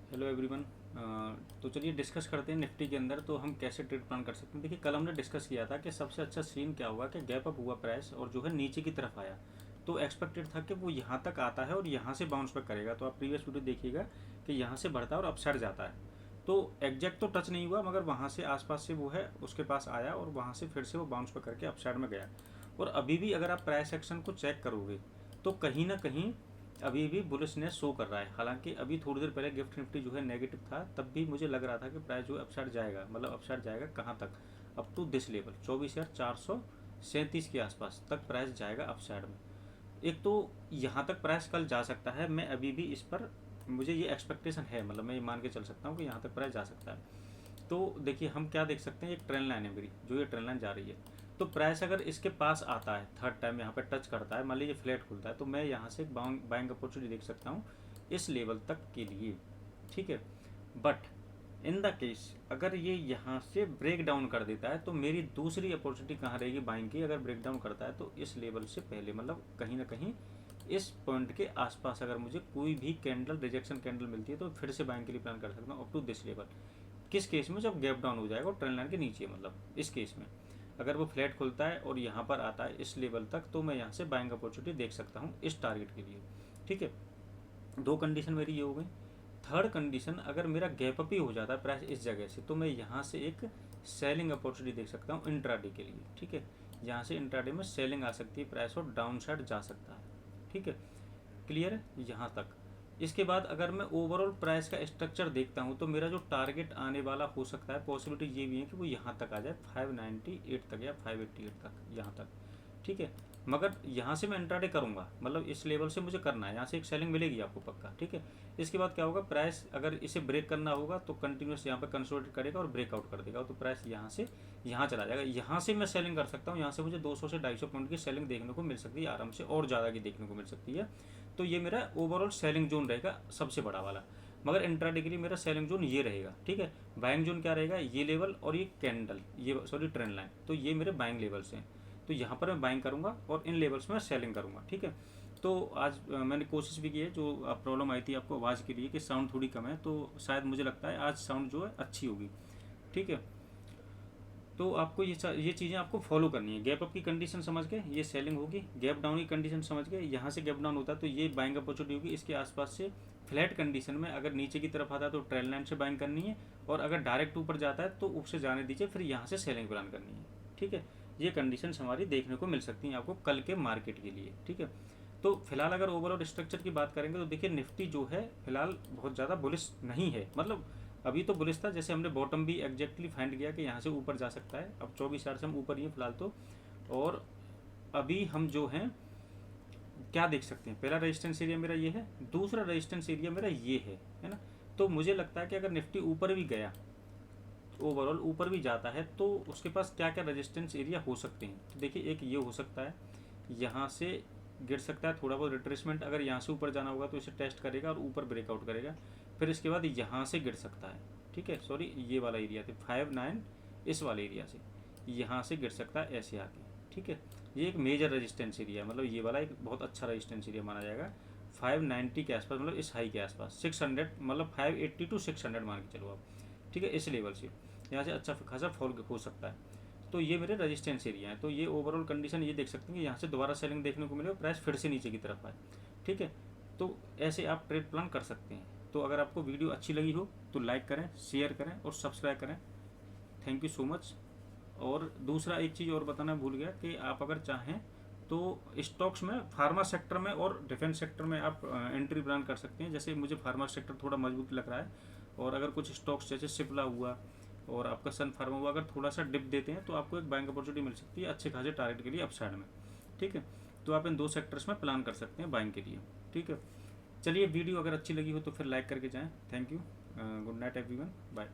Hello everyone. तो चलिए discuss करते हैं निफ्टी के अंदर तो हम कैसे ट्रेड प्लान कर सकते हैं। देखिए कल हमने डिस्कस किया था कि सबसे अच्छा सीन क्या हुआ कि गैप अप हुआ प्राइस और जो है नीचे की तरफ आया, तो एक्सपेक्टेड था कि वो यहाँ तक आता है और यहाँ से बाउंस बैक करेगा। तो आप प्रीवियस वीडियो देखिएगा कि यहाँ से बढ़ता है और अपसाइड जाता है। तो एग्जैक्ट तो टच नहीं हुआ मगर वहाँ से आसपास से वो है उसके पास आया और वहाँ से फिर से वो बाउंस बैक करके अपसाइड में गया। और अभी भी अगर आप प्राइस एक्शन को चेक करोगे तो कहीं ना कहीं अभी भी बुलिशनेस शो कर रहा है। हालांकि अभी थोड़ी देर पहले गिफ्ट निफ्टी जो है नेगेटिव था, तब भी मुझे लग रहा था कि प्राइस जो है अपसाइड जाएगा, मतलब अपसाइड जाएगा कहाँ तक, अप टू दिस लेवल 24,437 के आसपास तक प्राइस जाएगा अपसाइड में। एक तो यहाँ तक प्राइस कल जा सकता है, मैं अभी भी इस पर मुझे ये एक्सपेक्टेशन है, मतलब मैं ये मान के चल सकता हूँ कि यहाँ तक प्राइस जा सकता है। तो देखिए हम क्या देख सकते हैं, एक ट्रेंड लाइन है मेरी, जो ये ट्रेंड लाइन जा रही है। तो प्राइस अगर इसके पास आता है, थर्ड टाइम यहाँ पे टच करता है, मान लीजिए फ्लैट खुलता है, तो मैं यहाँ से एक बाइंग अपॉर्चुनिटी देख सकता हूँ इस लेवल तक के लिए। ठीक है, बट इन द केस अगर ये यहाँ से ब्रेक डाउन कर देता है तो मेरी दूसरी अपॉर्चुनिटी कहाँ रहेगी बाइंग की। अगर ब्रेक डाउन करता है तो इस लेवल से पहले, मतलब कहीं ना कहीं इस पॉइंट के आसपास अगर मुझे कोई भी कैंडल रिजेक्शन कैंडल मिलती है तो फिर से बाइंग के लिए प्लान कर सकता हूँ अप टू दिस लेवल। किस केस में, जब गैप डाउन हो जाएगा और ट्रेंड लाइन के नीचे, मतलब इस केस में अगर वो फ्लैट खुलता है और यहाँ पर आता है इस लेवल तक, तो मैं यहाँ से बाइंग अपॉर्चुनिटी देख सकता हूँ इस टारगेट के लिए। ठीक है, दो कंडीशन मेरी ये हो गई। थर्ड कंडीशन, अगर मेरा गैप अप ही हो जाता है प्राइस इस जगह से, तो मैं यहाँ से एक सेलिंग अपॉर्चुनिटी देख सकता हूँ इंट्राडे के लिए। ठीक है, यहाँ से इंट्राडे में सेलिंग आ सकती है प्राइस और डाउन साइड जा सकता है। ठीक है, क्लियर है यहाँ तक। इसके बाद अगर मैं ओवरऑल प्राइस का स्ट्रक्चर देखता हूँ तो मेरा जो टारगेट आने वाला हो सकता है, पॉसिबिलिटी ये भी है कि वो यहाँ तक आ जाए 598 तक या 588 तक, यहाँ तक। ठीक है, मगर यहाँ से मैं इंट्राडे करूँगा, मतलब इस लेवल से मुझे करना है, यहाँ से एक सेलिंग मिलेगी आपको पक्का। ठीक है, इसके बाद क्या होगा, प्राइस अगर इसे ब्रेक करना होगा तो कंटिन्यूस यहाँ पर कंसोलिडेट करेगा और ब्रेकआउट कर देगा, तो प्राइस यहाँ से यहाँ चला जाएगा। यहाँ से मैं सेलिंग कर सकता हूँ, यहाँ से मुझे 200 से 250 पॉइंट की सेलिंग देखने को मिल सकती है आराम से, और ज़्यादा की देखने को मिल सकती है। तो ये मेरा ओवरऑल सेलिंग जोन रहेगा सबसे बड़ा वाला। मगर इंट्राडे के लिए मेरा सेलिंग जोन ये रहेगा। ठीक है, बाइंग जोन क्या रहेगा, ये लेवल और ये कैंडल, ये सॉरी ट्रेंड लाइन, तो ये मेरे बाइंग लेवल्स हैं। तो यहाँ पर मैं बाइंग करूँगा और इन लेवल्स में सेलिंग करूँगा। ठीक है, तो आज मैंने कोशिश भी की है, जो प्रॉब्लम आई थी आपको आवाज़ के लिए कि साउंड थोड़ी कम है, तो शायद मुझे लगता है आज साउंड जो है अच्छी होगी। ठीक है, तो आपको ये चीज़ें आपको फॉलो करनी है। गैप अप की कंडीशन समझ गए, ये सेलिंग होगी। गैप डाउन की कंडीशन समझ गए, यहाँ से गैप डाउन होता है तो ये बाइंग अपॉर्चुनिटी होगी। इसके आसपास से फ्लैट कंडीशन में अगर नीचे की तरफ आता है तो ट्रेंड लाइन से बाइंग करनी है, और अगर डायरेक्ट ऊपर जाता है तो उससे जाने दीजिए, फिर यहाँ से सेलिंग प्लान करनी है। ठीक है, ये कंडीशन हमारी देखने को मिल सकती हैं आपको कल के मार्केट के लिए। ठीक है, तो फिलहाल अगर ओवरऑल स्ट्रक्चर की बात करेंगे तो देखिए निफ्टी जो है फिलहाल बहुत ज़्यादा बुलिश नहीं है, मतलब अभी तो बुलिश था, जैसे हमने बॉटम भी एग्जैक्टली फाइंड किया कि यहाँ से ऊपर जा सकता है। अब 24,000 से हम ऊपर ही हैं फिलहाल तो। और अभी हम जो हैं क्या देख सकते हैं, पहला रेजिस्टेंस एरिया मेरा ये है, दूसरा रेजिस्टेंस एरिया मेरा ये है ना। तो मुझे लगता है कि अगर निफ्टी ऊपर भी गया, ओवरऑल ऊपर भी जाता है, तो उसके पास क्या क्या रेजिस्टेंस एरिया हो सकते हैं। तो देखिए एक ये हो सकता है, यहाँ से गिर सकता है, थोड़ा बहुत रिट्रेसमेंट, अगर यहाँ से ऊपर जाना होगा तो इसे टेस्ट करेगा और ऊपर ब्रेकआउट करेगा। फिर इसके बाद यहाँ से गिर सकता है। ठीक है, सॉरी ये वाला एरिया थे 59, इस वाले एरिया से यहाँ से गिर सकता है ऐसे आके। ठीक है, ये एक मेजर रेजिस्टेंस एरिया है, मतलब ये वाला एक बहुत अच्छा रेजिस्टेंस एरिया माना जाएगा 590 के आसपास, मतलब इस हाई के आसपास 600, मतलब 580 टू 600 मान के चलो आप। ठीक है, इस लेवल से यहाँ से अच्छा खासा फॉल हो सकता है। तो ये मेरे रेजिस्टेंस एरिया है। तो ये ओवरऑल कंडीशन ये देख सकते हैं कि यहाँ से दोबारा सेलिंग देखने को मिले और प्राइस फिर से नीचे की तरफ आए। ठीक है, तो ऐसे आप ट्रेड प्लान कर सकते हैं। तो अगर आपको वीडियो अच्छी लगी हो तो लाइक करें, शेयर करें और सब्सक्राइब करें। Thank you so much. और दूसरा एक चीज़ और बताना भूल गया कि आप अगर चाहें तो स्टॉक्स में फार्मा सेक्टर में और डिफेंस सेक्टर में आप एंट्री प्लान कर सकते हैं। जैसे मुझे फार्मा सेक्टर थोड़ा मजबूत लग रहा है, और अगर कुछ स्टॉक्स जैसे सिप्ला हुआ और आपका सन फार्मा हुआ अगर थोड़ा सा डिप देते हैं तो आपको एक बाइंग अपॉर्चुनिटी मिल सकती है अच्छे खासे टारगेट के लिए अपसाइड में। ठीक है, तो आप इन दो सेक्टर्स में प्लान कर सकते हैं बाइंग के लिए। ठीक है, चलिए वीडियो अगर अच्छी लगी हो तो फिर लाइक करके जाएँ। Thank you, good night everyone, bye.